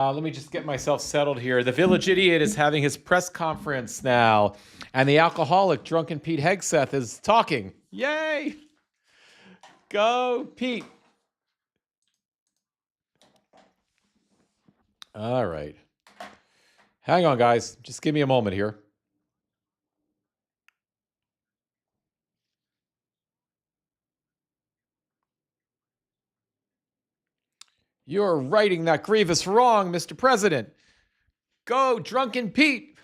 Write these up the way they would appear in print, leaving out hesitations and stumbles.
Let me just get myself settled here. The Village Idiot is having his press conference now, and the alcoholic, drunken Pete Hegseth, is talking. Yay! Go, Pete. All right. Hang on, guys. Just give me a moment here. You're righting that grievous wrong, Mr. President. Go, drunken Pete.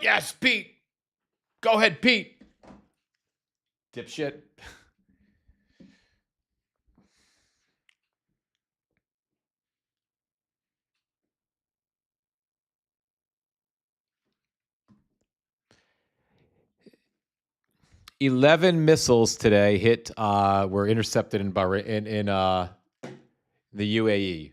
Yes, Pete. Go ahead, Pete. Dipshit. $11 missiles today were intercepted in Bahrain, in the UAE,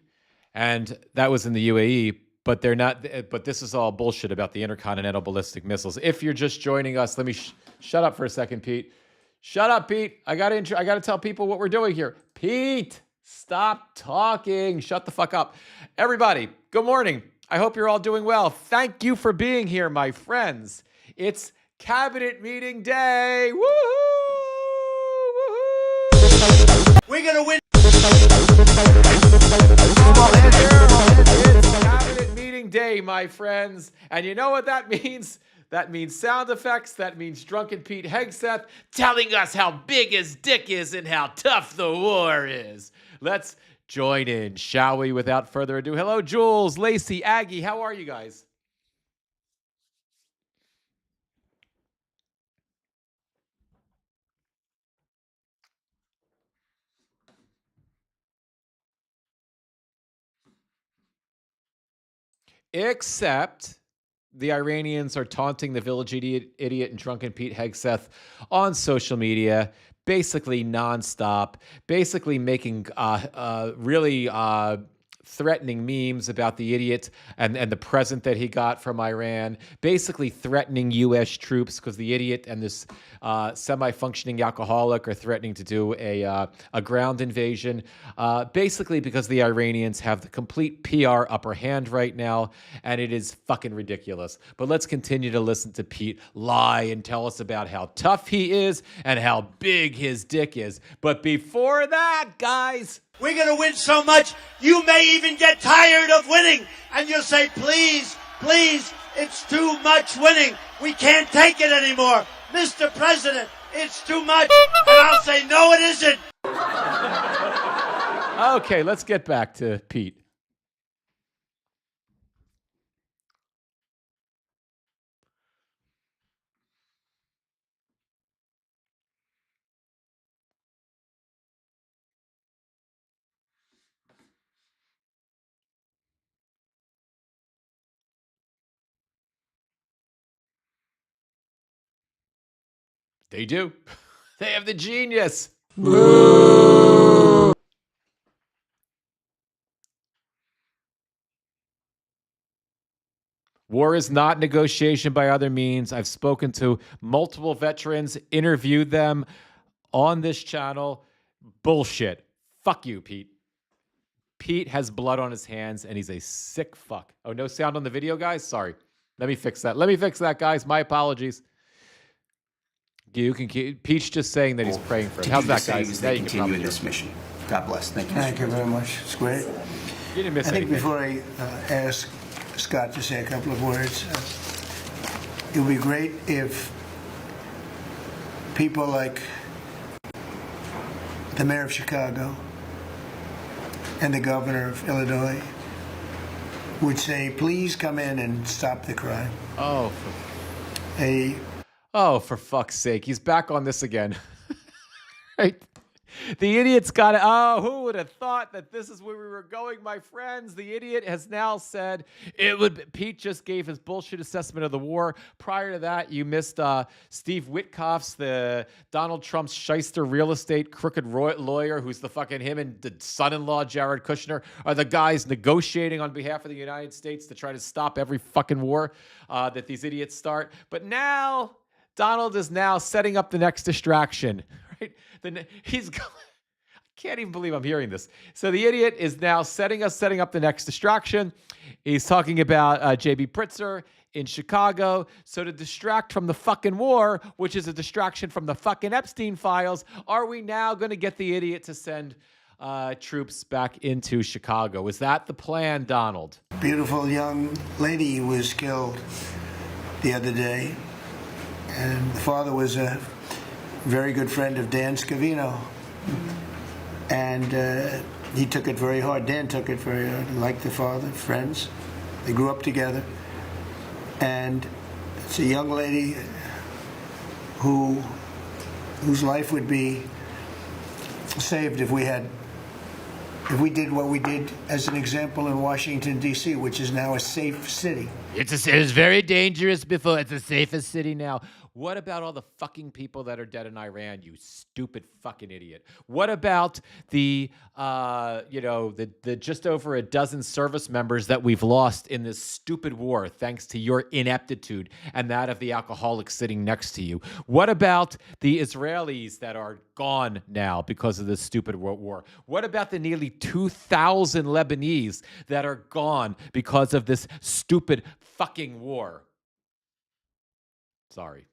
and that was in the UAE. But they're not. But this is all bullshit about the intercontinental ballistic missiles. If you're just joining us, let me shut up for a second, Pete. Shut up, Pete. I gotta tell people what we're doing here. Pete, stop talking. Shut the fuck up, everybody. Good morning. I hope you're all doing well. Thank you for being here, my friends. It's Cabinet meeting day. Woohoo! Woohoo! We're gonna win. It's Cabinet meeting day, my friends. And you know what that means? That means sound effects. That means drunken Pete Hegseth telling us how big his dick is and how tough the war is. Let's join in, shall we? Without further ado. Hello, Jules, Lacey, Aggie. How are you guys? Except the Iranians are taunting the Village Idiot and drunken Pete Hegseth on social media, basically nonstop, basically making really threatening memes about the idiot and the present that he got from Iran, basically threatening U.S. troops because the idiot and this semi-functioning alcoholic are threatening to do a ground invasion, basically because the Iranians have the complete PR upper hand right now, and it is fucking ridiculous. But let's continue to listen to Pete lie and tell us about how tough he is and how big his dick is. But before that, guys... We're going to win so much, you may even get tired of winning. And you'll say, please, please, it's too much winning. We can't take it anymore. Mr. President, it's too much. And I'll say, no, it isn't. Okay, let's get back to Pete. They do. They have the genius. Woo! War is not negotiation by other means. I've spoken to multiple veterans, interviewed them on this channel. Bullshit. Fuck you, Pete. Pete has blood on his hands, and he's a sick fuck. Oh, no sound on the video, guys? Sorry. Let me fix that, guys. My apologies. You can keep, Pete's just saying that he's praying for it. How's that, guys? They continue in this mission. God bless. Thank you. Thank you very much. It's great. You didn't miss I think anything. before I ask Scott to say a couple of words, it would be great if people like the mayor of Chicago and the governor of Illinois would say, please come in and stop the crime. Oh, for fuck's sake. He's back on this again. Right? The idiot's got it. Oh, who would have thought that this is where we were going, my friends? The idiot has now said Pete just gave his bullshit assessment of the war. Prior to that, you missed Steve Witkoff's, the Donald Trump's shyster real estate crooked lawyer, who's the fucking him and the son-in-law, Jared Kushner, are the guys negotiating on behalf of the United States to try to stop every fucking war that these idiots start. But now... Donald is now setting up the next distraction, right? He's going, Can't even believe I'm hearing this. So the idiot is now setting up the next distraction. He's talking about J.B. Pritzker in Chicago. So to distract from the fucking war, which is a distraction from the fucking Epstein files, are we now going to get the idiot to send troops back into Chicago? Is that the plan, Donald? Beautiful young lady was killed the other day, and the father was a very good friend of Dan Scavino, and he took it very hard. Dan took it very hard, like the father, friends. They grew up together, and it's a young lady whose life would be saved if we did what we did as an example in Washington, D.C., which is now a safe city. It was very dangerous before. It's the safest city now. What about all the fucking people that are dead in Iran, you stupid fucking idiot? What about the just over a dozen service members that we've lost in this stupid war thanks to your ineptitude and that of the alcoholic sitting next to you? What about the Israelis that are gone now because of this stupid war? What about the nearly 2,000 Lebanese that are gone because of this stupid fucking war? Sorry.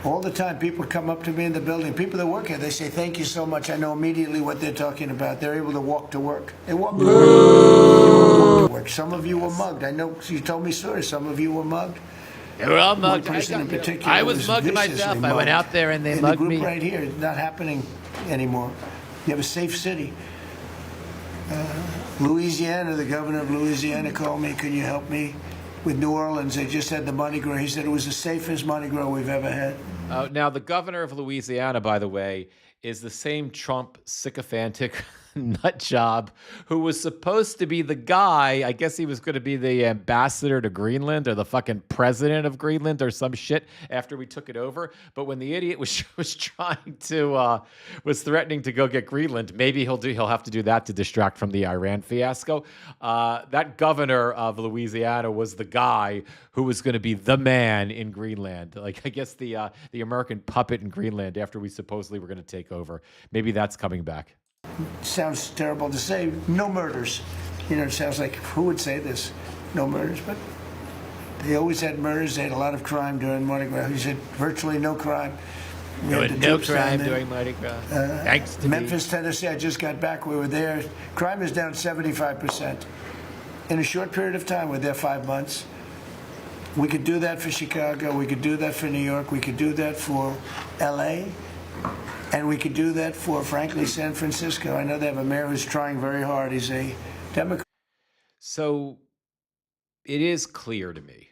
All the time, people come up to me in the building, people that work here, they say, thank you so much. I know immediately what they're talking about. They're able to walk to work. They walk to work. Some of you were mugged. I know you told me stories. Some of you were mugged. They were all mugged. One person in particular I was mugged myself. I went out there and they mugged me. In the group right here, it's not happening anymore. You have a safe city. Louisiana, the governor of Louisiana called me, can you help me with New Orleans? They just had the Mardi Gras. He said it was the safest Mardi Gras we've ever had. Now, the governor of Louisiana, by the way, is the same Trump sycophantic nut job who was supposed to be the guy. I guess he was going to be the ambassador to Greenland or the fucking president of Greenland or some shit after we took it over. But when the idiot was threatening to go get Greenland, maybe he'll have to do that to distract from the Iran fiasco. That governor of Louisiana was the guy who was going to be the man in Greenland. Like, I guess the American puppet in Greenland after we supposedly were going to take over. Maybe that's coming back. Sounds terrible to say. No murders. It sounds like, who would say this? No murders. But they always had murders. They had a lot of crime during Mardi Gras. He said virtually no crime. No crime during Mardi Gras. Thanks to Memphis, Tennessee, I just got back. We were there. Crime is down 75%. In a short period of time, we're there 5 months. We could do that for Chicago. We could do that for New York. We could do that for L.A., and we could do that for, frankly, San Francisco. I know they have a mayor who's trying very hard. He's a Democrat. So it is clear to me,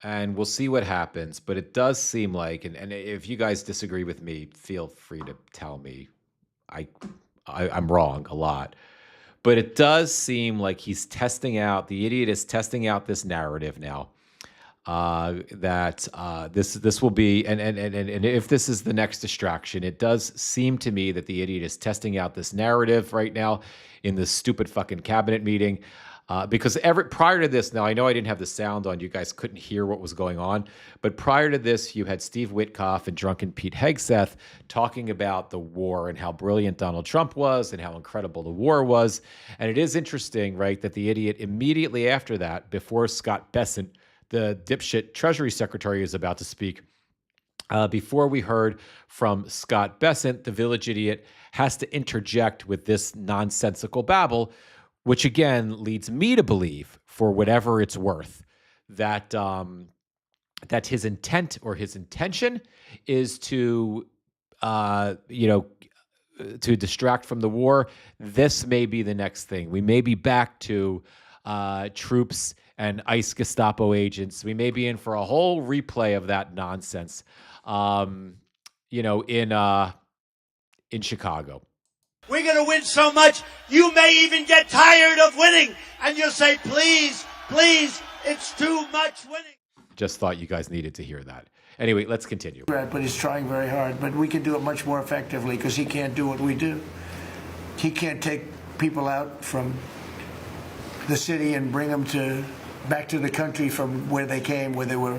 and we'll see what happens, but it does seem like, and if you guys disagree with me, feel free to tell me I'm wrong a lot. But it does seem like the idiot is testing out this narrative now. That this will be, and if this is the next distraction, it does seem to me that the idiot is testing out this narrative right now in this stupid fucking cabinet meeting. Because prior to this, now I know I didn't have the sound on, you guys couldn't hear what was going on, but prior to this, you had Steve Witkoff and drunken Pete Hegseth talking about the war and how brilliant Donald Trump was and how incredible the war was. And it is interesting, right, that the idiot immediately after that, before Scott Bessent, the dipshit Treasury Secretary, is about to speak. Before we heard from Scott Bessent, the village idiot has to interject with this nonsensical babble, which again leads me to believe, for whatever it's worth, that that his intent or his intention is to to distract from the war. This may be the next thing. We may be back to troops and ICE Gestapo agents. We may be in for a whole replay of that nonsense, in Chicago. We're going to win so much, you may even get tired of winning. And you'll say, please, please, it's too much winning. Just thought you guys needed to hear that. Anyway, let's continue. But he's trying very hard. But we can do it much more effectively because he can't do what we do. He can't take people out from the city and bring them back to the country from where they came, where they were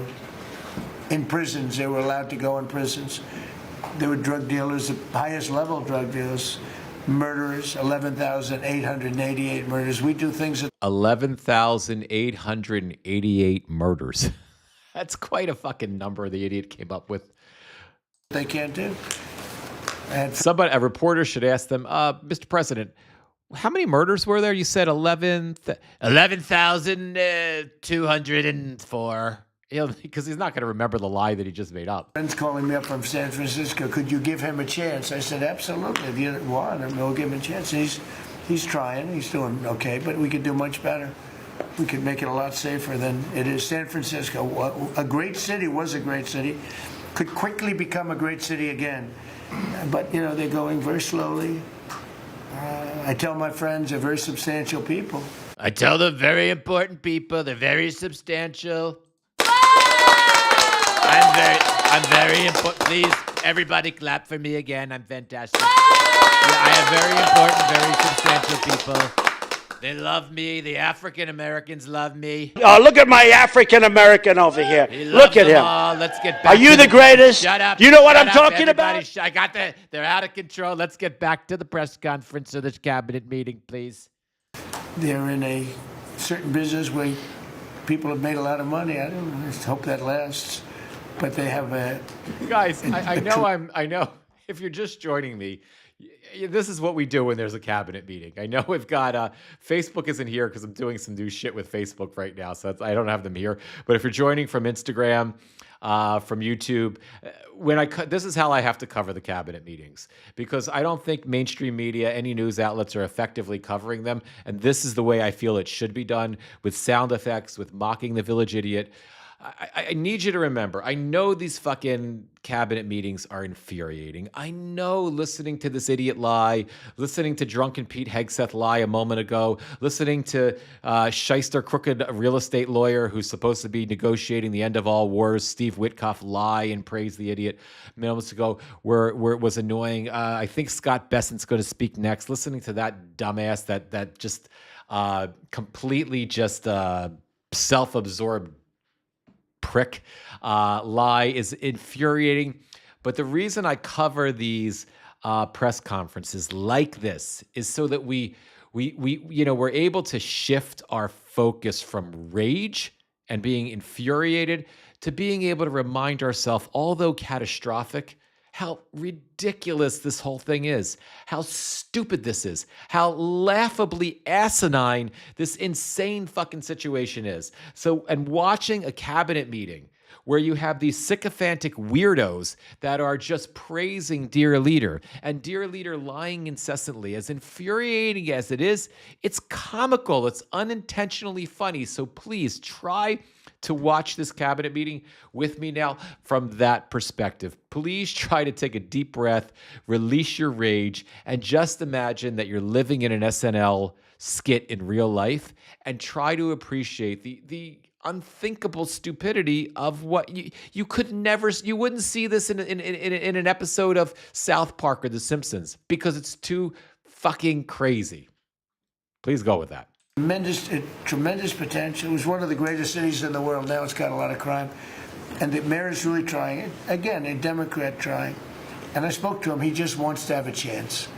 in prisons. They were allowed to go in prisons. There were drug dealers, the highest level drug dealers, murderers, 11,888 murders. We do things that 11,888 murders. That's quite a fucking number the idiot came up with. they can't do. And A reporter should ask them, Mr. President, how many murders were there? You said 11,204. Because he's not going to remember the lie that he just made up. friends calling me up from San Francisco, could you give him a chance? I said, absolutely. If you want him, we'll give him a chance. He's trying. He's doing okay, but we could do much better. We could make it a lot safer than it is. San Francisco, a great city, was a great city, could quickly become a great city again. But, they're going very slowly. I tell my friends they're very substantial people. I tell them very important people. They're very substantial. I'm very important. Please, everybody clap for me again. I'm fantastic. Yeah, I am very important, very substantial people. They love me. The African Americans love me. Oh, look at my African American over here. He Look loves at them him. all. Let's get back Are you to the greatest? Shut up. Do you know what Shut I'm up, talking everybody. about? I got the. They're out of control. Let's get back to the press conference or the cabinet meeting, please. They're in a certain business where people have made a lot of money. I just hope that lasts. But they have a... Guys, I know. If you're just joining me, this is what we do when there's a cabinet meeting. I know we've got Facebook isn't here because I'm doing some new shit with Facebook right now, so I don't have them here. But if you're joining from Instagram, from YouTube, this is how I have to cover the cabinet meetings, because I don't think mainstream media, any news outlets, are effectively covering them. And this is the way I feel it should be done, with sound effects, with mocking the village idiot. I need you to remember, I know these fucking cabinet meetings are infuriating. I know listening to this idiot lie, listening to drunken Pete Hegseth lie a moment ago, listening to shyster crooked real estate lawyer who's supposed to be negotiating the end of all wars, Steve Witkoff, lie and praise the idiot moments ago, where it was annoying. I think Scott Bessent's going to speak next. Listening to that dumbass, that just completely just self-absorbed prick lie is infuriating. But the reason I cover these press conferences like this is so that we're able to shift our focus from rage and being infuriated to being able to remind ourselves, although catastrophic, how ridiculous this whole thing is, how stupid this is, how laughably asinine this insane fucking situation is. So, and watching a cabinet meeting where you have these sycophantic weirdos that are just praising Dear Leader, and Dear Leader lying incessantly, as infuriating as it is, it's comical, it's unintentionally funny. So please try to watch this cabinet meeting with me now from that perspective. Please try to take a deep breath, release your rage, and just imagine that you're living in an SNL skit in real life, and try to appreciate the unthinkable stupidity of what you could never, you wouldn't see this in an episode of South Park or The Simpsons, because it's too fucking crazy. Please go with that. Tremendous potential. It was one of the greatest cities in the world. Now it's got a lot of crime. And the mayor is really trying. Again, a Democrat trying. And I spoke to him. He just wants to have a chance.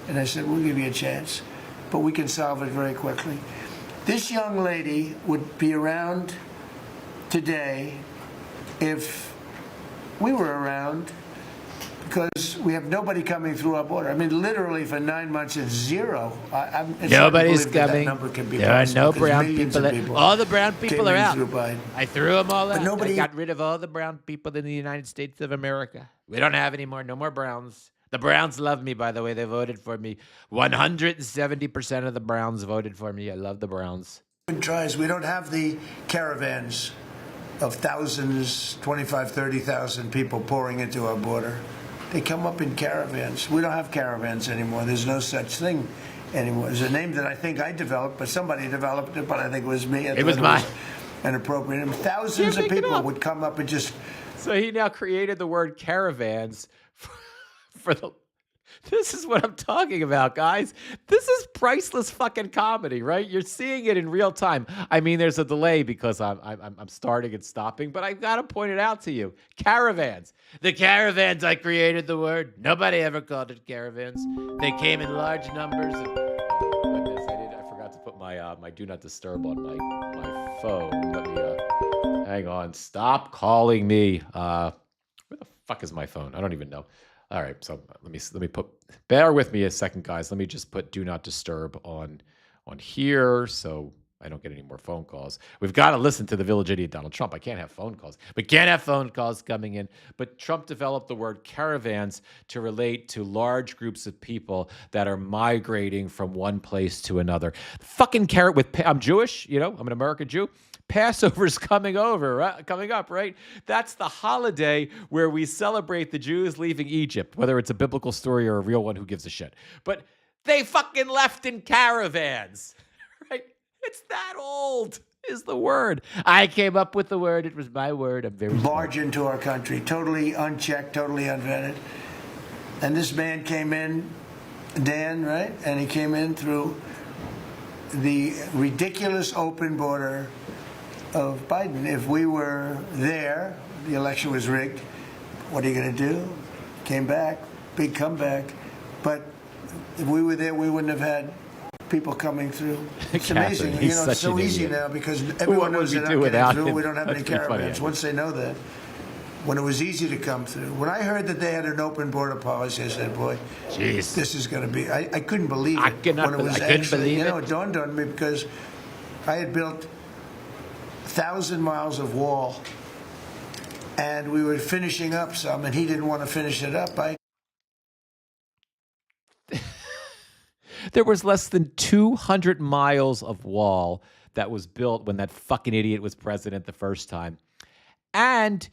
And I said, we'll give you a chance. But we can solve it very quickly. This young lady would be around today if we were around, because we have nobody coming through our border. I mean, literally for 9 months it's zero. Nobody's coming. There are no brown people. All the brown people are out. I threw them all out. I got rid of all the brown people in the United States of America. We don't have any more. No more Browns. The Browns love me, by the way. They voted for me. 170% of the Browns voted for me. I love the Browns. We don't have the caravans of thousands, 25, 30,000 people pouring into our border. They come up in caravans. We don't have caravans anymore. There's no such thing anymore. There's a name that I think I developed, but somebody developed it, but I think it was me. It was mine. An appropriate name. Thousands of people would come up and just... So he now created the word caravans for the This is what I'm talking about, guys. This is priceless fucking comedy, right? You're seeing it in real time. I mean, there's a delay because I'm starting and stopping, but I've got to point it out to you. Caravans. The caravans, I created the word. Nobody ever called it caravans. They came in large numbers. And, oh, goodness, I forgot to put my do not disturb on my phone. Let me hang on. Stop calling me. Where the fuck is my phone? I don't even know. All right, so let me put. Bear with me a second, guys. Let me just put do not disturb on here, so I don't get any more phone calls. We've got to listen to the village idiot Donald Trump. I can't have phone calls. We can't have phone calls coming in. But Trump developed the word caravans to relate to large groups of people that are migrating from one place to another. Fucking I'm Jewish, I'm an American Jew. Passover's coming up, right? That's the holiday where we celebrate the Jews leaving Egypt, whether it's a biblical story or a real one, who gives a shit. But they fucking left in caravans, right? It's that old is the word. I came up with the word. It was my word. I'm very barge into our country, totally unchecked, totally unvetted. And this man came in, Dan, right? And he came in through the ridiculous open border of Biden. If we were there, the election was rigged. What are you going to do? Came back, big comeback. But if we were there, we wouldn't have had people coming through. It's amazing. It's so easy now because everyone knows they're not getting through. We don't have any caravans. Once they know that, when it was easy to come through. When I heard that they had an open border policy, I said, boy, jeez, this is going to be... I couldn't believe it. I couldn't believe it. It dawned on me because I had built 1,000 miles of wall, and we were finishing up some, and he didn't want to finish it up. There was less than 200 miles of wall that was built when that fucking idiot was president the first time. And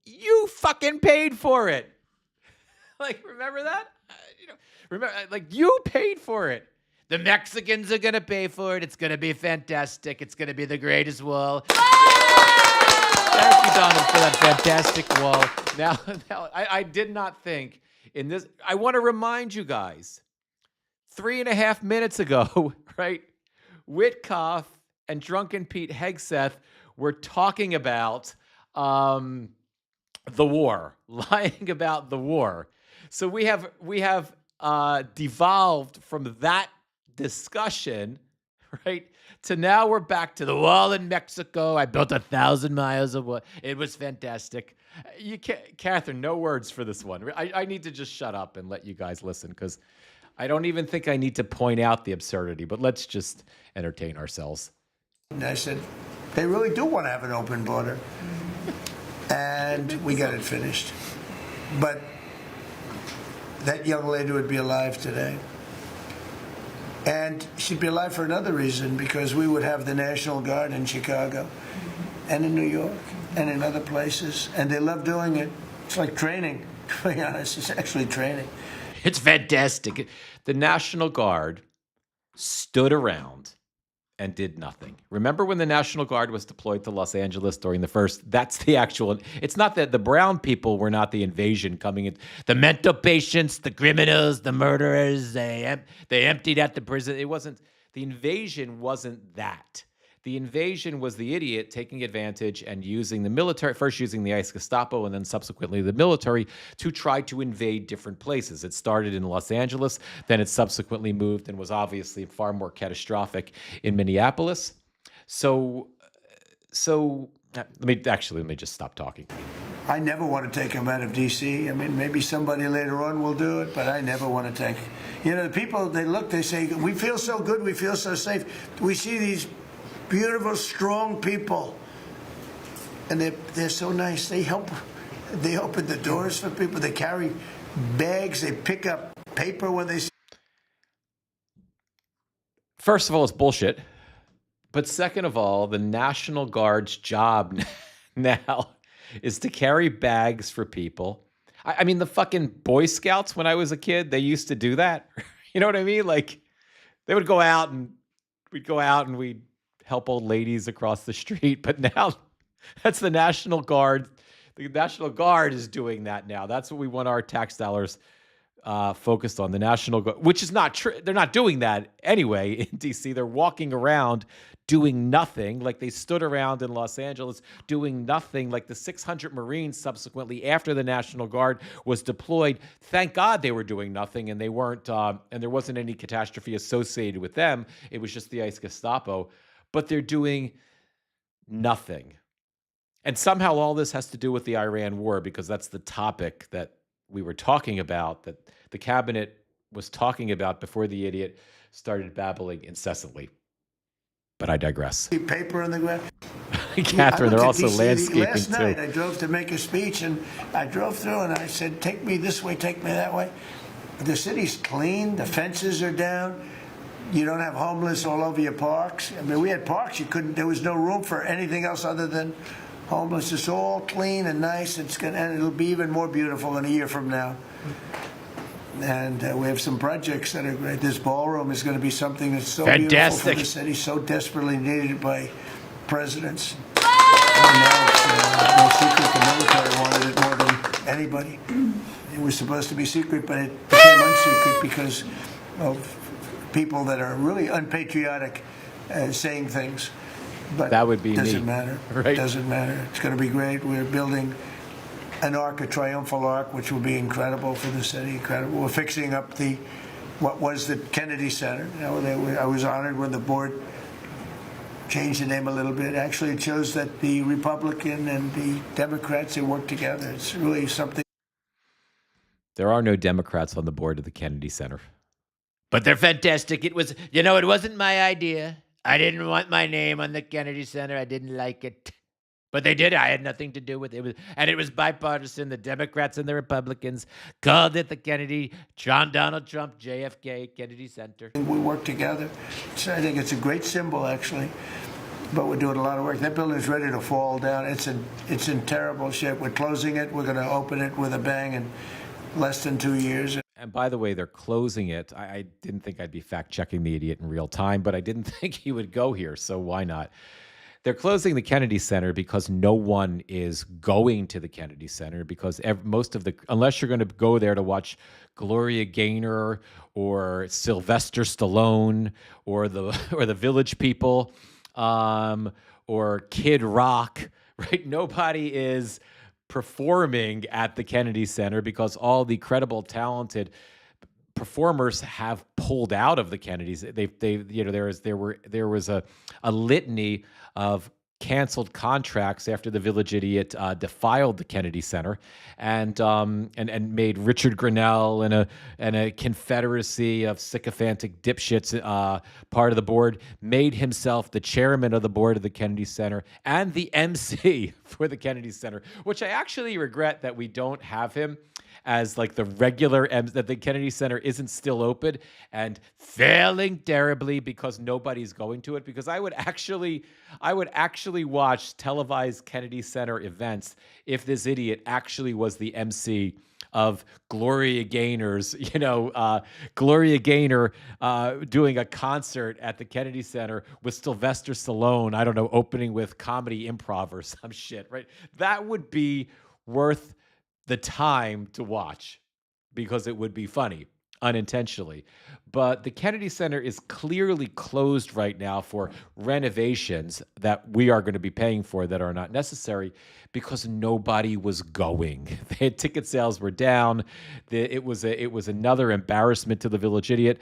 you fucking paid for it. Remember that? You paid for it. The Mexicans are going to pay for it. It's going to be fantastic. It's going to be the greatest wall. Thank you, Donald, for that fantastic wall. Now, I did not think in this. I want to remind you guys, 3.5 minutes ago, right? Witkoff and Drunken Pete Hegseth were talking about the war, lying about the war. So we have devolved from that discussion, right, to now we're back to the wall in Mexico. I built 1,000 miles of wall. It was fantastic. You can't, Catherine, no words for this one. I need to just shut up and let you guys listen because I don't even think I need to point out the absurdity, but let's just entertain ourselves. And I said, they really do want to have an open border. And we got it finished. But that young lady would be alive today. And she'd be alive for another reason, because we would have the National Guard in Chicago and in New York and in other places. And they love doing it. It's like training, to be honest. It's actually training. It's fantastic. The National Guard stood around and did nothing. Remember when the National Guard was deployed to Los Angeles during the first, that's the actual, it's not that the brown people were not the invasion coming in. The mental patients, the criminals, the murderers, they emptied out the prison. It wasn't, the invasion wasn't that. The invasion was the idiot taking advantage and using the military, first using the ICE Gestapo and then subsequently the military to try to invade different places. It started in Los Angeles, then it subsequently moved and was obviously far more catastrophic in Minneapolis. So let me just stop talking. I never want to take them out of D.C. I mean, maybe somebody later on will do it, but I never want to take. The people, they look, they say, we feel so good, we feel so safe. We see these beautiful, strong people, and they're so nice. They help. They open the doors for people. They carry bags. They pick up paper when they. First of all, it's bullshit. But second of all, the National Guard's job now is to carry bags for people. I mean, the fucking Boy Scouts when I was a kid, they used to do that. You know what I mean? Like, they would go out and we'd help old ladies across the street, but now that's the National Guard. The National Guard is doing that now. That's what we want our tax dollars focused on the National Guard, which is not true. They're not doing that anyway in D.C. They're walking around doing nothing, like they stood around in Los Angeles doing nothing, like the 600 Marines subsequently after the National Guard was deployed. Thank God they were doing nothing, and they weren't, and there wasn't any catastrophe associated with them. It was just the ICE Gestapo, but they're doing nothing. And somehow all this has to do with the Iran war, because that's the topic that we were talking about, that the cabinet was talking about before the idiot started babbling incessantly. But I digress. Paper on the ground. Catherine, they're also landscaping last too. night I drove to make a speech, and I drove through and I said, take me this way, take me that way. The city's clean, the fences are down. You don't have homeless all over your parks. I mean, we had parks, there was no room for anything else other than homeless. It's all clean and nice. And it'll be even more beautiful in a year from now. And we have some projects that are great. This ballroom is going to be something that's so beautiful for the city, so desperately needed by presidents. No secret, the military wanted it more than anybody. It was supposed to be secret, but it became unsecret because of people that are really unpatriotic saying things. But that would be doesn't me. matter. Right? Doesn't matter. It's going to be great. We're building an arc, a triumphal arc, which will be incredible for the city. Incredible. We're fixing up what was the Kennedy Center. I was honored when the board changed the name a little bit. Actually, it shows that the Republican and the Democrats, they work together. It's really something. There are no Democrats on the board of the Kennedy Center. But they're fantastic. It wasn't my idea. I didn't want my name on the Kennedy Center. I didn't like it. But they did. I had nothing to do with it. It was bipartisan. The Democrats and the Republicans called it the Donald Trump, JFK Kennedy Center. We work together. So I think it's a great symbol, actually. But we're doing a lot of work. That building is ready to fall down. It's in terrible shape. We're closing it. We're going to open it with a bang in less than 2 years. And by the way, they're closing it. I didn't think I'd be fact-checking the idiot in real time, but I didn't think he would go here, so why not? They're closing the Kennedy Center because no one is going to the Kennedy Center, because unless you're going to go there to watch Gloria Gaynor or Sylvester Stallone or the Village People or Kid Rock, right? Nobody is performing at the Kennedy Center because all the credible, talented performers have pulled out of the Kennedys. There was a litany of canceled contracts after the Village Idiot defiled the Kennedy Center and made Richard Grinnell and a confederacy of sycophantic dipshits part of the board, made himself the chairman of the board of the Kennedy Center and the MC for the Kennedy Center, which I actually regret that we don't have him as like the regular that the Kennedy Center isn't still open and failing terribly because nobody's going to it. Because I would actually watch televised Kennedy Center events if this idiot actually was the MC of Gloria Gaynor's, Gloria Gaynor doing a concert at the Kennedy Center with Sylvester Stallone, I don't know, opening with comedy improv or some shit, right? That would be worth the time to watch because it would be funny unintentionally. But the Kennedy Center is clearly closed right now for renovations that we are going to be paying for that are not necessary because nobody was going. Ticket sales were down. It was another embarrassment to the Village Idiot.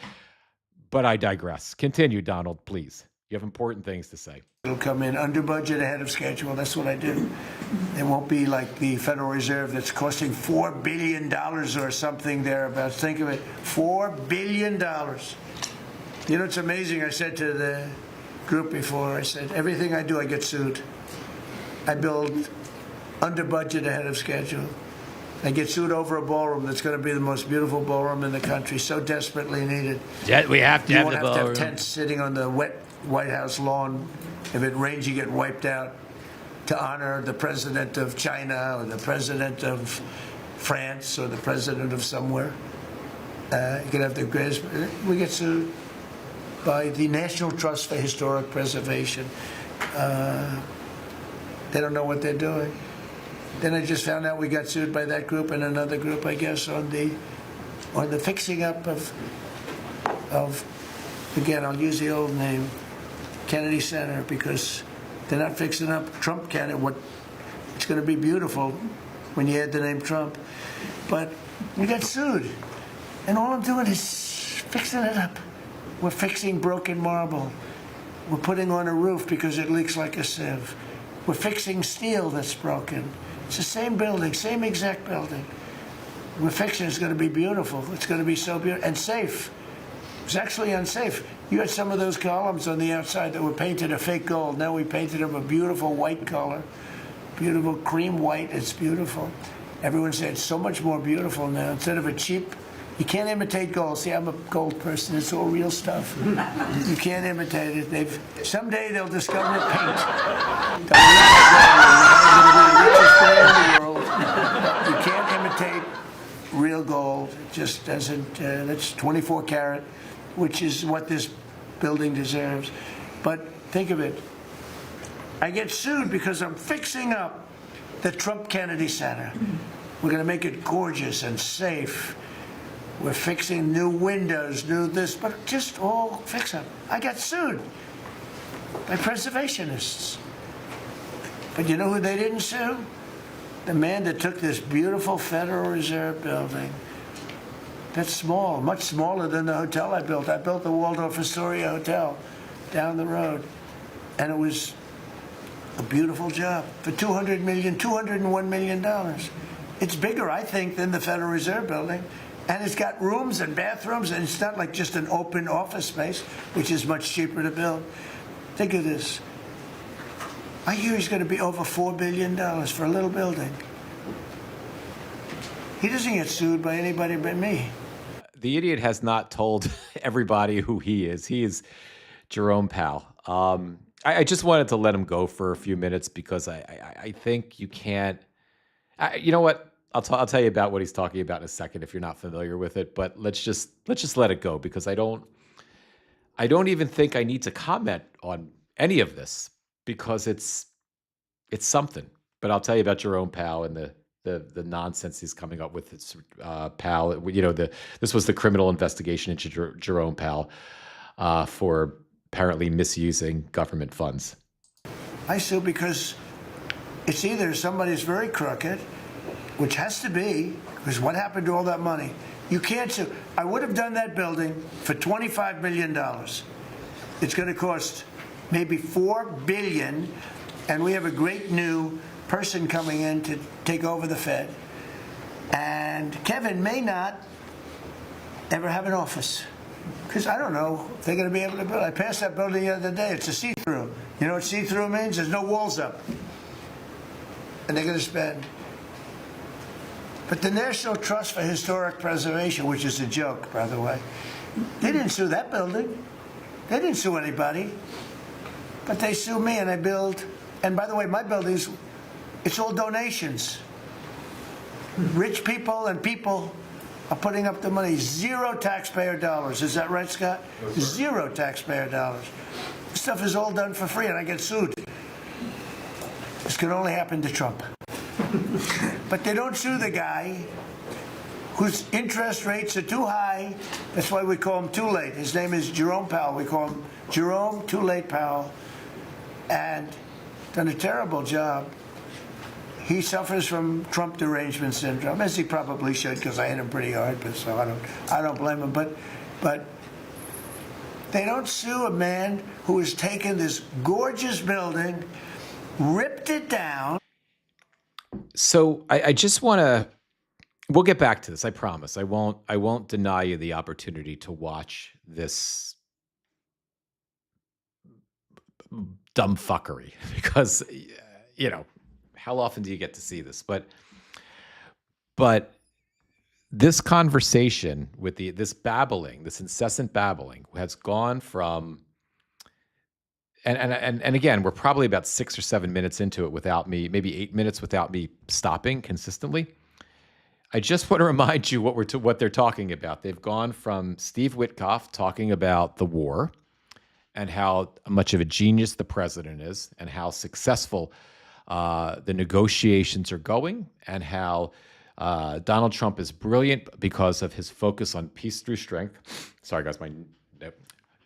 But I digress. Continue, Donald, please. You have important things to say. It'll come in under budget, ahead of schedule. That's what I do. It won't be like the Federal Reserve that's costing $4 billion or something thereabouts. Think of it, $4 billion. You know, it's amazing. I said to the group before, I said, everything I do, I get sued. I build under budget, ahead of schedule. I get sued over a ballroom that's going to be the most beautiful ballroom in the country, so desperately needed. Yeah, we have to have the ballroom. You won't have to have tents sitting on the wet White House lawn. If it rains, you get wiped out to honor the president of China or the president of France or the president of somewhere. You can have the greatest. We get sued by the National Trust for Historic Preservation. They don't know what they're doing. Then I just found out we got sued by that group and another group, I guess, on the or the fixing up of again, I'll use the old name, Kennedy Center, because they're not fixing up Trump Kennedy. It's going to be beautiful when you add the name Trump. But we got sued. And all I'm doing is fixing it up. We're fixing broken marble. We're putting on a roof because it leaks like a sieve. We're fixing steel that's broken. It's the same building, same exact building. We're fixing it's going to be beautiful. It's going to be so beautiful and safe. It's actually unsafe. You had some of those columns on the outside that were painted a fake gold. Now we painted them a beautiful white color, beautiful cream white. It's beautiful. Everyone said it's so much more beautiful now. Instead of a cheap, you can't imitate gold. See, I'm a gold person. It's all real stuff. You can't imitate it. Someday they'll discover paint. You can't imitate real gold. It just doesn't. That's 24 karat, which is what this building deserves. But think of it. I get sued because I'm fixing up the Trump Kennedy Center. We're going to make it gorgeous and safe. We're fixing new windows, new this, but just all fix up. I got sued by preservationists. But you know who they didn't sue? The man that took this beautiful Federal Reserve building that's small, much smaller than the hotel I built. I built the Waldorf Astoria Hotel down the road, and it was a beautiful job for $201 million. It's bigger, I think, than the Federal Reserve building, and it's got rooms and bathrooms, and it's not like just an open office space, which is much cheaper to build. Think of this. I hear he's going to be over $4 billion for a little building. He doesn't get sued by anybody but me. The idiot has not told everybody who he is. He is Jerome Powell. I just wanted to let him go for a few minutes because I think you can't. You know what? I'll tell you about what he's talking about in a second if you're not familiar with it. But let's just let it go because I don't even think I need to comment on any of this because it's something. But I'll tell you about Jerome Powell and the nonsense he's coming up with. It's Powell. You know, this was the criminal investigation into Jerome Powell for apparently misusing government funds. I sue because it's either somebody's very crooked, which has to be, because what happened to all that money? You can't sue. I would have done that building for $25 million. It's going to cost maybe $4 billion, and we have a great new person coming in to take over the Fed. And Kevin may not ever have an office. Because I don't know if they're going to be able to build. I passed that building the other day. It's a see-through. You know what see-through means? There's no walls up. And they're going to spend. But the National Trust for Historic Preservation, which is a joke, by the way, they didn't sue that building. They didn't sue anybody. But they sue me, and I build. And by the way, my buildings, it's all donations. Rich people and people are putting up the money. Zero taxpayer dollars. Is that right, Scott? Zero taxpayer dollars. This stuff is all done for free, and I get sued. This can only happen to Trump. But they don't sue the guy whose interest rates are too high. That's why we call him Too Late. His name is Jerome Powell. We call him Jerome Too Late Powell. And done a terrible job. He suffers from Trump derangement syndrome, as he probably should, because I hit him pretty hard. But so I don't blame him. But they don't sue a man who has taken this gorgeous building, ripped it down. So I just want to. We'll get back to this. I promise. I won't deny you the opportunity to watch this dumb fuckery because you know. How often do you get to see this? But this conversation with this babbling, this incessant babbling, has gone from and again, we're probably about 6 or 7 minutes into it without me, maybe 8 minutes without me stopping consistently. I just want to remind you what they're talking about. They've gone from Steve Witkoff talking about the war and how much of a genius the president is and how successful the negotiations are going, and how Donald Trump is brilliant because of his focus on peace through strength. Sorry, guys,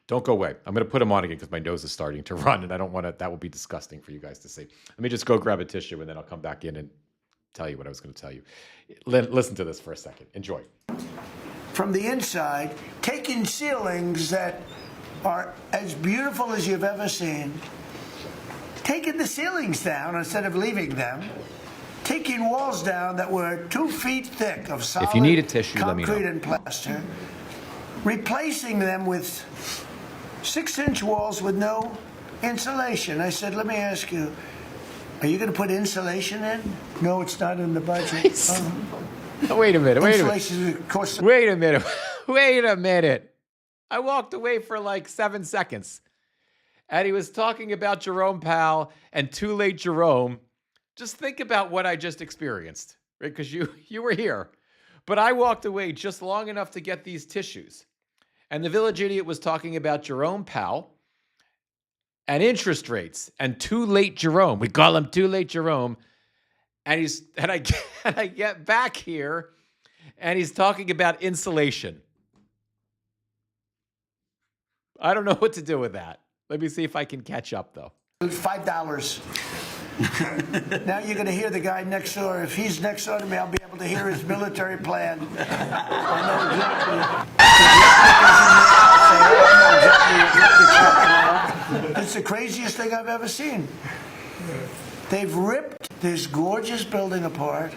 don't go away. I'm going to put him on again because my nose is starting to run, and I don't want to. That will be disgusting for you guys to see. Let me just go grab a tissue, and then I'll come back in and tell you what I was going to tell you. Listen to this for a second. Enjoy. From the inside, taking ceilings that are as beautiful as you've ever seen, taking the ceilings down instead of leaving them, taking walls down that were 2 feet thick of solid If you need a tissue, let me know. concrete and plaster, replacing them with 6-inch walls with no insulation. I said, let me ask you, are you going to put insulation in? No, it's not in the budget. Wait a minute. Insulation, of course. Wait a minute. Wait a minute. I walked away for like 7 seconds. And he was talking about Jerome Powell and too late Jerome. Just think about what I just experienced, right? Because you were here. But I walked away just long enough to get these tissues. And the village idiot was talking about Jerome Powell and interest rates and too late Jerome. We call him too late Jerome. And I get back here and he's talking about insulation. I don't know what to do with that. Let me see if I can catch up, though. $5. Now you're going to hear the guy next door. If he's next door to me, I'll be able to hear his military plan. I know exactly. It's the craziest thing I've ever seen. They've ripped this gorgeous building apart,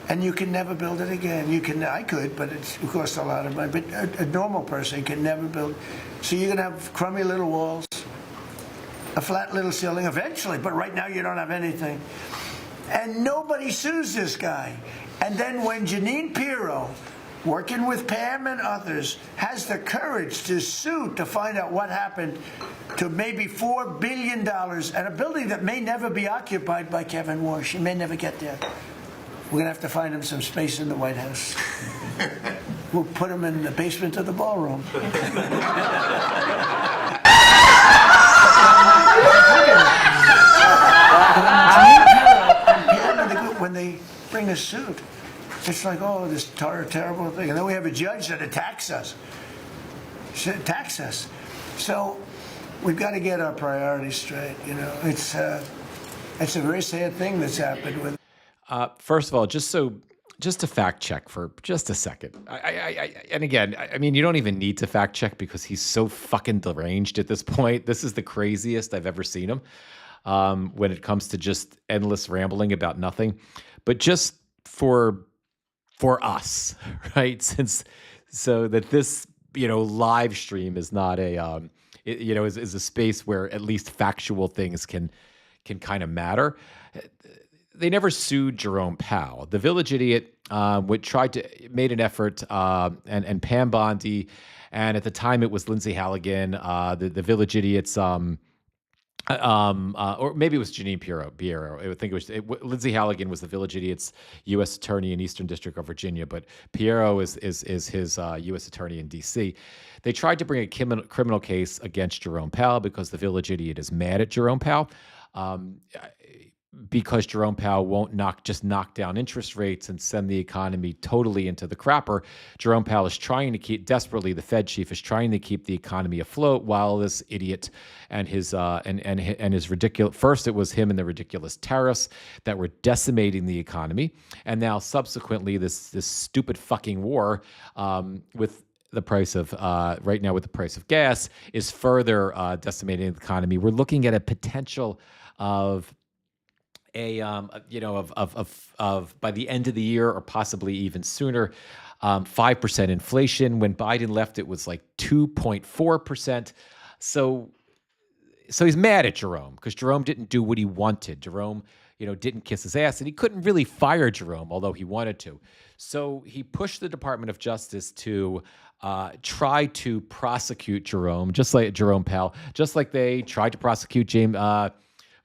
and you can never build it again. I could, but it costs a lot of money. But a normal person can never build. So you're going to have crummy little walls, a flat little ceiling eventually, but right now you don't have anything. And nobody sues this guy. And then when Jeanine Pirro, working with Pam and others, has the courage to sue to find out what happened to maybe $4 billion and a building that may never be occupied by Kevin Warsh. He may never get there. We're going to have to find him some space in the White House. We'll put him in the basement of the ballroom. When they bring a suit, it's like, oh, this terrible thing. And then we have a judge that attacks us. So we've got to get our priorities straight. You know, it's a very sad thing that's happened with. First of all, just to fact check for just a second. And again, I mean, you don't even need to fact check because he's so fucking deranged at this point. This is the craziest I've ever seen him when it comes to just endless rambling about nothing. But just for us, right? So that this, live stream is not is a space where at least factual things can kind of matter. They never sued Jerome Powell. The village idiot made an effort, and Pam Bondi, and at the time it was Lindsay Halligan, the village idiots, or maybe it was Jeanine Pirro. I think Lindsay Halligan was the village idiot's U.S. attorney in Eastern District of Virginia, but Pirro is his U.S. attorney in D.C. They tried to bring a criminal case against Jerome Powell because the village idiot is mad at Jerome Powell. Because Jerome Powell won't knock down interest rates and send the economy totally into the crapper. Jerome Powell is trying to desperately, the Fed chief is trying to keep the economy afloat while this idiot and his ridiculous, first it was him and the ridiculous tariffs that were decimating the economy. And now subsequently this stupid fucking war with the price of right now with the price of gas is further decimating the economy. We're looking at a potential of by the end of the year or possibly even sooner, 5% inflation. When Biden left, it was like 2.4%. So he's mad at Jerome because Jerome didn't do what he wanted. Jerome, didn't kiss his ass, and he couldn't really fire Jerome, although he wanted to. So he pushed the Department of Justice to try to prosecute Jerome, just like Jerome Powell, just like they tried to prosecute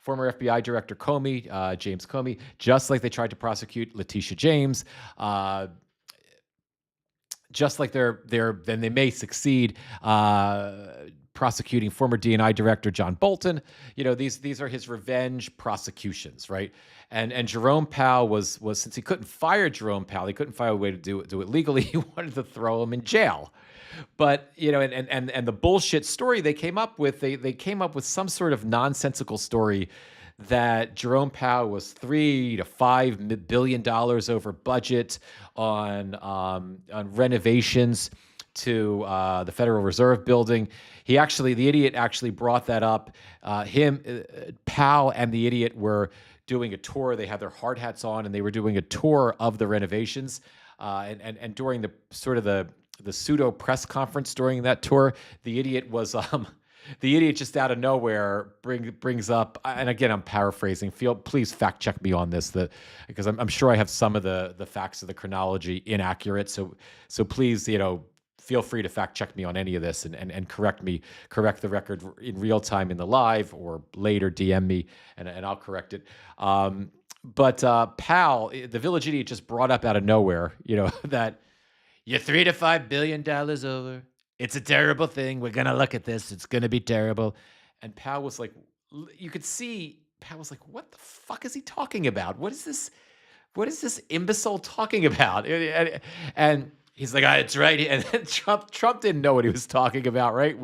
former FBI Director Comey, James Comey, just like they tried to prosecute Letitia James, just like then they may succeed prosecuting former DNI director John Bolton. These are his revenge prosecutions, right? And Jerome Powell was since he couldn't fire Jerome Powell, he couldn't find a way to do it legally. He wanted to throw him in jail. But and the bullshit story they came up with, they came up with some sort of nonsensical story that Jerome Powell was $3 to $5 billion over budget on renovations to the Federal Reserve building. The idiot actually brought that up. Powell and the idiot were doing a tour. They had their hard hats on, and they were doing a tour of the renovations. And during the sort of the pseudo press conference during that tour, the idiot just out of nowhere brings up, and again, I'm paraphrasing. Please fact check me on this, because I'm sure I have some of the facts of the chronology inaccurate. So please, feel free to fact check me on any of this and correct the record in real time in the live, or later DM me and I'll correct it. But Powell, the village idiot, just brought up out of nowhere, that you're $3 to $5 billion over. It's a terrible thing. We're going to look at this. It's going to be terrible. And Powell was like, you could see, Powell was like, what the fuck is he talking about? What is this imbecile talking about? And he's like, it's right here. And then Trump didn't know what he was talking about, right?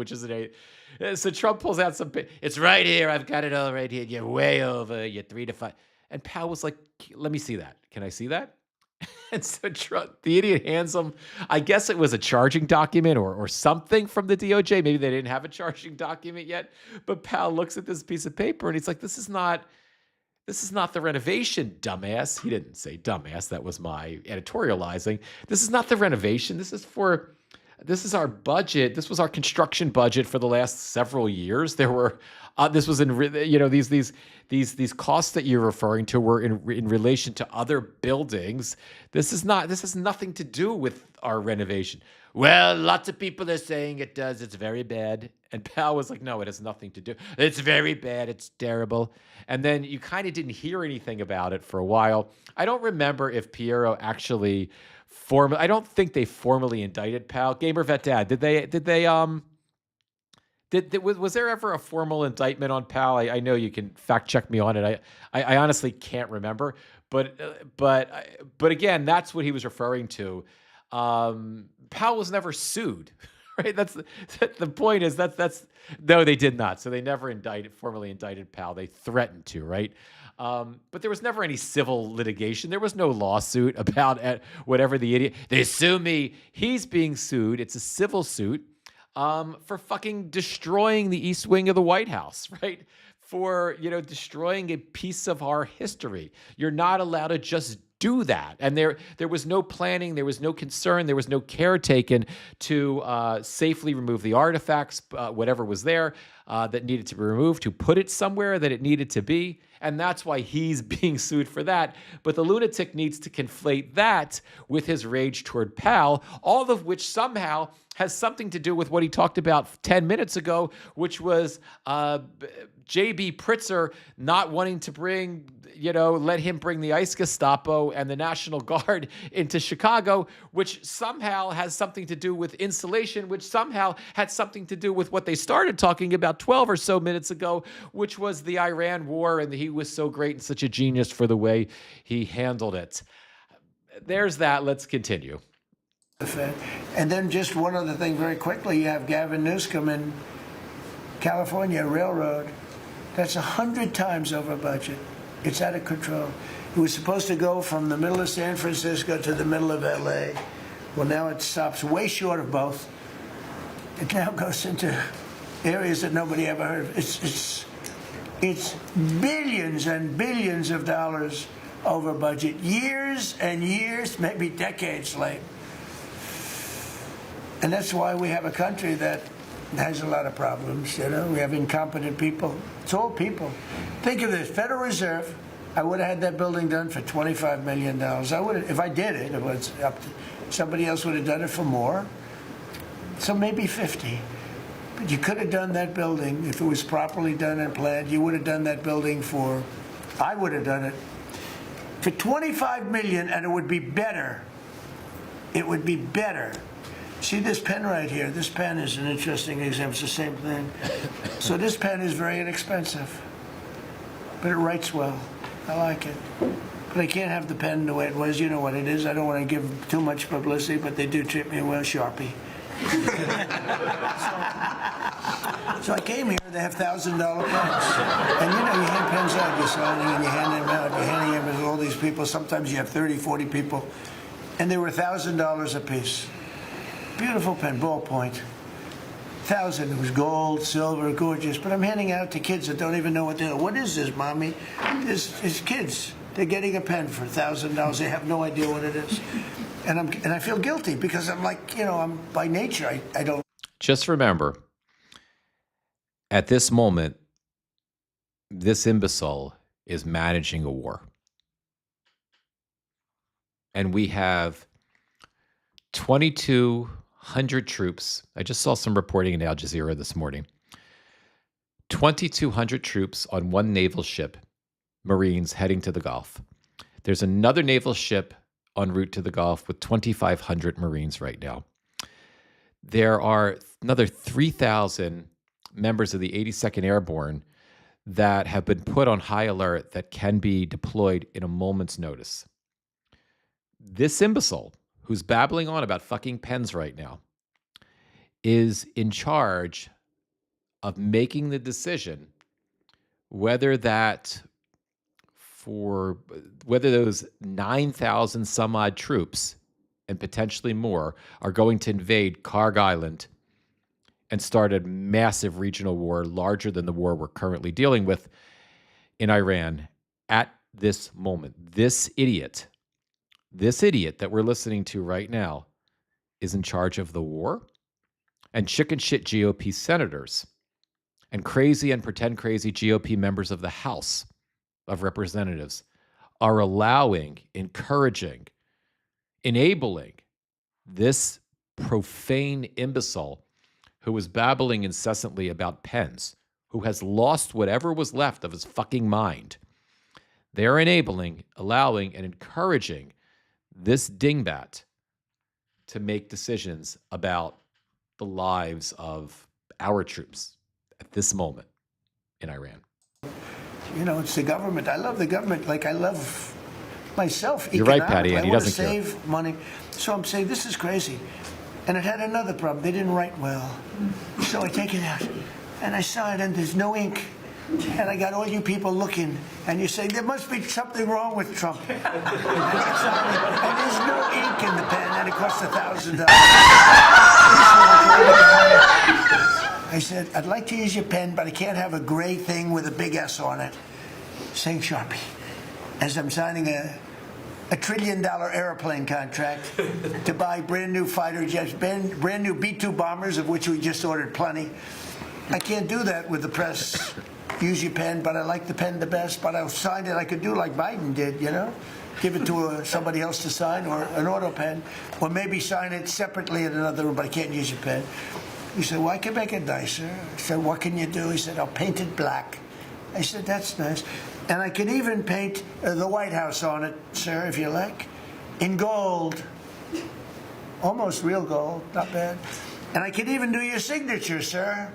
So Trump pulls out it's right here. I've got it all right here. You're way over. You're $3 to $5. And Powell was like, let me see that. Can I see that? And so the idiot hands him, I guess it was a charging document or something from the DOJ. Maybe they didn't have a charging document yet. But Powell looks at this piece of paper and he's like, this is not the renovation, dumbass. He didn't say dumbass. That was my editorializing. This is not the renovation. This is our budget. This was our construction budget for the last several years. There were, this was these costs that you're referring to were in relation to other buildings. This has nothing to do with our renovation. Well, lots of people are saying it does. It's very bad. And Powell was like, no, it has nothing to do. It's very bad. It's terrible. And then you kind of didn't hear anything about it for a while. I don't remember if Piero actually I don't think they formally indicted Powell. Gamer Vet Dad, was there ever a formal indictment on Powell? I know you can fact check me on it. I honestly can't remember, but again, that's what he was referring to. Powell was never sued, right? That's the point. Is that's no, they did not. So they never formally indicted Powell. They threatened to, right? But there was never any civil litigation. There was no lawsuit about whatever the idiot. They sue me. He's being sued. It's a civil suit for fucking destroying the East Wing of the White House, right? For, destroying a piece of our history. You're not allowed to just do that. And there was no planning, there was no concern, there was no care taken to safely remove the artifacts, whatever was there that needed to be removed, to put it somewhere that it needed to be. And that's why he's being sued for that. But the lunatic needs to conflate that with his rage toward Powell, all of which somehow has something to do with what he talked about 10 minutes ago, which was J.B. Pritzker not wanting to let him bring the ICE Gestapo and the National Guard into Chicago, which somehow has something to do with insulation, which somehow had something to do with what they started talking about 12 or so minutes ago, which was the Iran war, and he was so great and such a genius for the way he handled it. There's that. Let's continue. And then just one other thing very quickly, you have Gavin Newsom in California Railroad. That's 100 times over budget. It's out of control. It was supposed to go from the middle of San Francisco to the middle of LA. Well, now it stops way short of both. It now goes into areas that nobody ever heard of. It's billions and billions of dollars over budget, years and years, maybe decades late. And that's why we have a country that has a lot of problems. We have incompetent people. It's all people. Think of this: Federal Reserve. I would have had that building done for $25 million. I would have, if I did it. It was up to somebody else would have done it for more. So maybe 50. But you could have done that building if it was properly done and planned. You would have done that building I would have done it for $25 million, and it would be better. It would be better. See this pen right here? This pen is an interesting example. It's the same thing. So this pen is very inexpensive, but it writes well. I like it. But I can't have the pen the way it was. You know what it is. I don't want to give too much publicity, but they do treat me well, Sharpie. So I came here, they have $1,000 pens. And you know, you hand pens out, you're signing and you hand them out, you're handing them to all these people. Sometimes you have 30, 40 people. And they were $1,000 a piece. Beautiful pen, ballpoint. 1,000. It was gold, silver, gorgeous. But I'm handing out to kids that don't even know what they're doing. What is this, Mommy? It's kids. They're getting a pen for $1,000. They have no idea what it is. And I feel guilty because I'm like, you know, I'm by nature, I don't. Just remember, at this moment, this imbecile is managing a war. And we have 2,200 troops. I just saw some reporting in Al Jazeera this morning. 2,200 troops on one naval ship, Marines heading to the Gulf. There's another naval ship en route to the Gulf with 2,500 Marines right now. There are another 3,000 members of the 82nd Airborne that have been put on high alert that can be deployed in a moment's notice. This imbecile, who's babbling on about fucking pens right now, is in charge of making the decision whether those 9,000 some odd troops and potentially more are going to invade Karg Island and start a massive regional war larger than the war we're currently dealing with in Iran at this moment. This idiot that we're listening to right now is in charge of the war, and chicken shit GOP senators and crazy and pretend crazy GOP members of the House of Representatives are allowing, encouraging, enabling this profane imbecile who is babbling incessantly about pens, who has lost whatever was left of his fucking mind. They're enabling, allowing, and encouraging this dingbat to make decisions about the lives of our troops at this moment in Iran. You know, it's the government. I love the government like I love myself. You're right, Patty, and he doesn't care. I want to save money. So I'm saying, this is crazy. And it had another problem. They didn't write well. So I take it out, and I saw it, and there's no ink. And I got all you people looking, and you say, there must be something wrong with Trump. And there's no ink in the pen, and it costs $1,000. I said, I'd like to use your pen, but I can't have a gray thing with a big S on it saying Sharpie. As I'm signing a $1 trillion airplane contract to buy brand new fighter jets, brand new B-2 bombers, of which we just ordered plenty. I can't do that with the press. Use your pen, but I like the pen the best. But I'll sign it. I could do like Biden did, you know, give it to somebody else to sign, or an auto pen, or maybe sign it separately in another room. But I can't use your pen. He said, well, I can make it nicer. I said, what can you do? He said, I'll paint it black. I said, that's nice. And I can even paint the White House on it, sir, if you like, in gold. Almost real gold, not bad. And I can even do your signature, sir.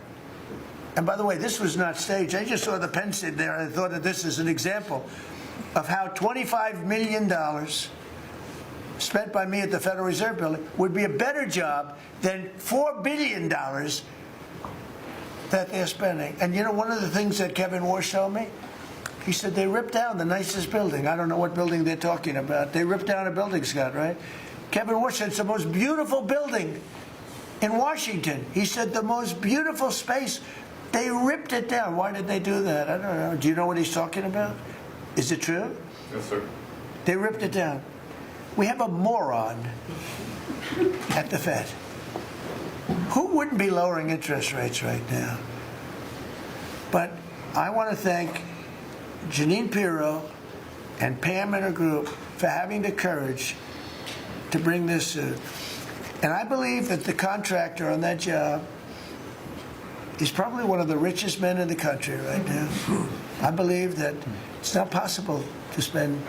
And by the way, this was not staged. I just saw the pen sit there, and I thought that this is an example of how $25 million spent by me at the Federal Reserve Building would be a better job than $4 billion that they're spending. And you know, one of the things that Kevin Warsh told me, he said they ripped down the nicest building. I don't know what building they're talking about. They ripped down a building, Scott, right? Kevin Warsh said it's the most beautiful building in Washington. He said the most beautiful space. They ripped it down. Why did they do that? I don't know. Do you know what he's talking about? Is it true? Yes, sir. They ripped it down. We have a moron at the Fed. Who wouldn't be lowering interest rates right now? But I want to thank Janine Pirro and Pam and her group for having the courage to bring this suit. And I believe that the contractor on that job is probably one of the richest men in the country right now. I believe that it's not possible to spend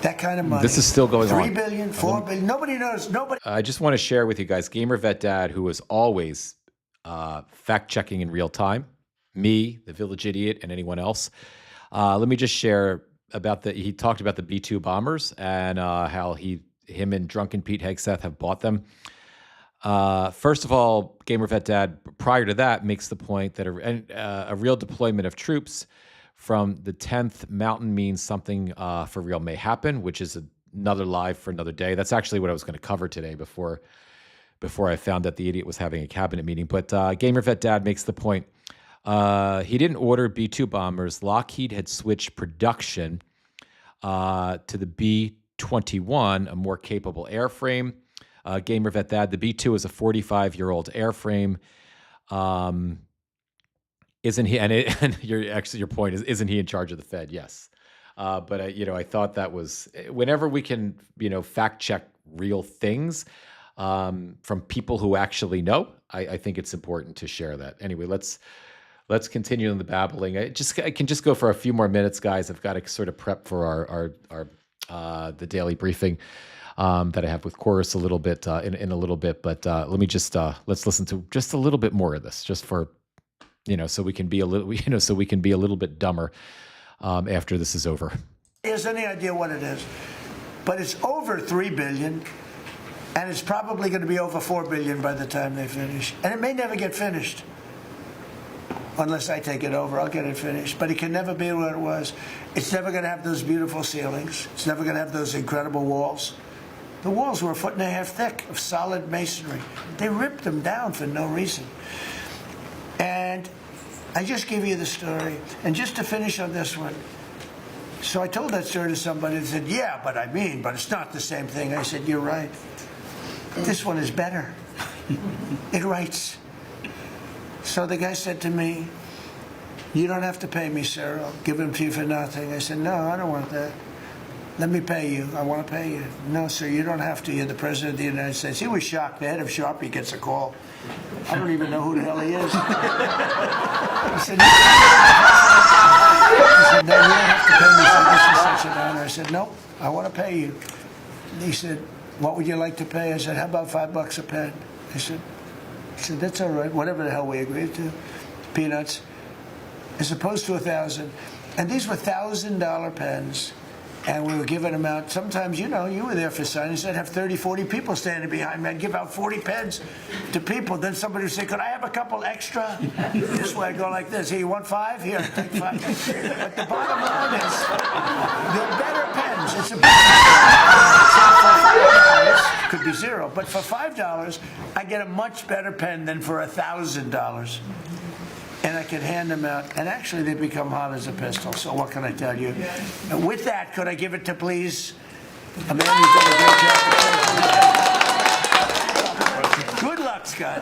That kind of money. This is still going on. 3 billion, 4 billion. Nobody knows. Nobody. I just want to share with you guys, Gamer Vet Dad, who is always fact checking in real time, me, the Village Idiot, and anyone else. Let me just share about he talked about the B-2 bombers and how him and Drunken Pete Hegseth have bought them. First of all, Gamer Vet Dad, prior to that, makes the point that a real deployment of troops from the 10th Mountain means something for real may happen, which is another live for another day. That's actually what I was going to cover today before I found that the idiot was having a cabinet meeting. But Gamer Vet Dad makes the point. He didn't order B-2 bombers. Lockheed had switched production to the B-21, a more capable airframe. Gamer Vet Dad, the B-2 is a 45-year-old airframe. Isn't he? And your point is, isn't he in charge of the Fed? Yes. But I thought that was, whenever we can, fact check real things from people who actually know, I think it's important to share that. Anyway, let's continue in the babbling. I can just go for a few more minutes, guys. I've got to sort of prep for our the daily briefing that I have with Chorus a little bit in a little bit. But let me just let's listen to just a little bit more of this, just for so we can be a little bit dumber after this is over. He has any idea what it is, but it's over 3 billion, and it's probably going to be over 4 billion by the time they finish, and it may never get finished. Unless I take it over, I'll get it finished. But it can never be what it was. It's never going to have those beautiful ceilings. It's never going to have those incredible walls. The walls were 1.5 feet thick of solid masonry. They ripped them down for no reason. And I just give you the story. And just to finish on this one, so I told that story to somebody and said, yeah, but it's not the same thing. I said, you're right. This one is better. It writes. So the guy said to me, you don't have to pay me, sir. I'll give them to you for nothing. I said, no, I don't want that. Let me pay you. I want to pay you. No, sir, you don't have to. You're the President of the United States. He was shocked. The head of Sharpie gets a call. I don't even know who the hell he is. He said, no, you don't have to pay me, sir. This is such an honor. I said, no, I want to pay you. And he said, what would you like to pay? I said, how about $5 a pen? He said, that's all right, whatever the hell we agreed to. Peanuts. As opposed to 1,000. And these were $1,000 pens. And we were giving them out. Sometimes, you were there for signings. I'd have 30, 40 people standing behind me. I'd give out 40 pens to people. Then somebody would say, could I have a couple extra? This way I'd go like this. Here, you want 5? Here, take 5. But the bottom line is, they're better pens. It's a $5, could be 0. But for $5, I get a much better pen than for $1,000. And I could hand them out, and actually they become hot as a pistol. So what can I tell you? With that, could I give it to, please, a man who's done a great job? Good luck, Scott.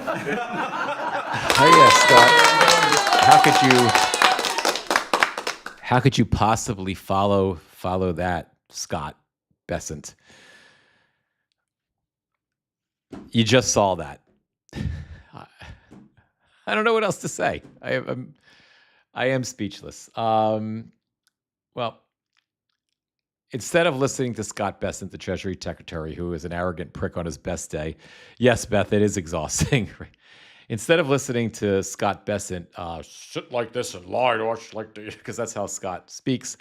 Oh yeah, Scott. How could you possibly follow that, Scott Bessent? You just saw that. I don't know what else to say. I am speechless. Well, instead of listening to Scott Bessent, the Treasury Secretary, who is an arrogant prick on his best day, yes, Beth, it is exhausting. Instead of listening to Scott Bessent sit like this and lie to us like this, because that's how Scott speaks,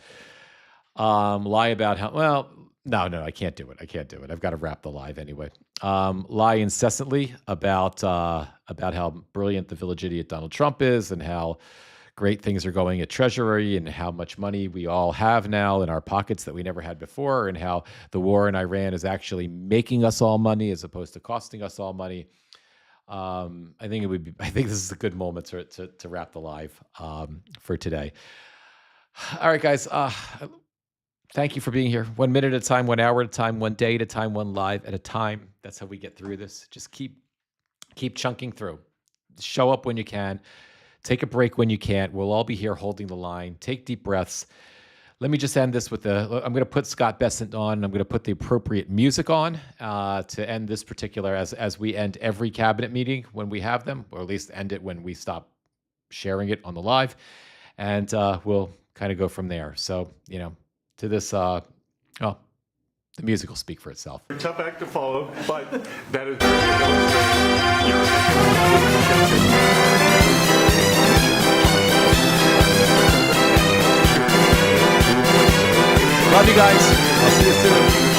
lie about how, well, no, I can't do it. I've got to wrap the live anyway. Lie incessantly about how brilliant the Village Idiot Donald Trump is and how great things are going at Treasury and how much money we all have now in our pockets that we never had before, and how the war in Iran is actually making us all money as opposed to costing us all money. I think this is a good moment to wrap the live for today. All right, guys. Thank you for being here. 1 minute at a time, 1 hour at a time, 1 day at a time, 1 live at a time. That's how we get through this. Just keep chunking through. Show up when you can. Take a break when you can't. We'll all be here holding the line. Take deep breaths. Let me just end this with I'm going to put Scott Bessent on. I'm going to put the appropriate music on to end this particular, as we end every cabinet meeting when we have them, or at least end it when we stop sharing it on the live. And we'll kind of go from there. So, to this, The music will speak for itself. Tough act to follow, but that is Love you guys. I'll see you soon.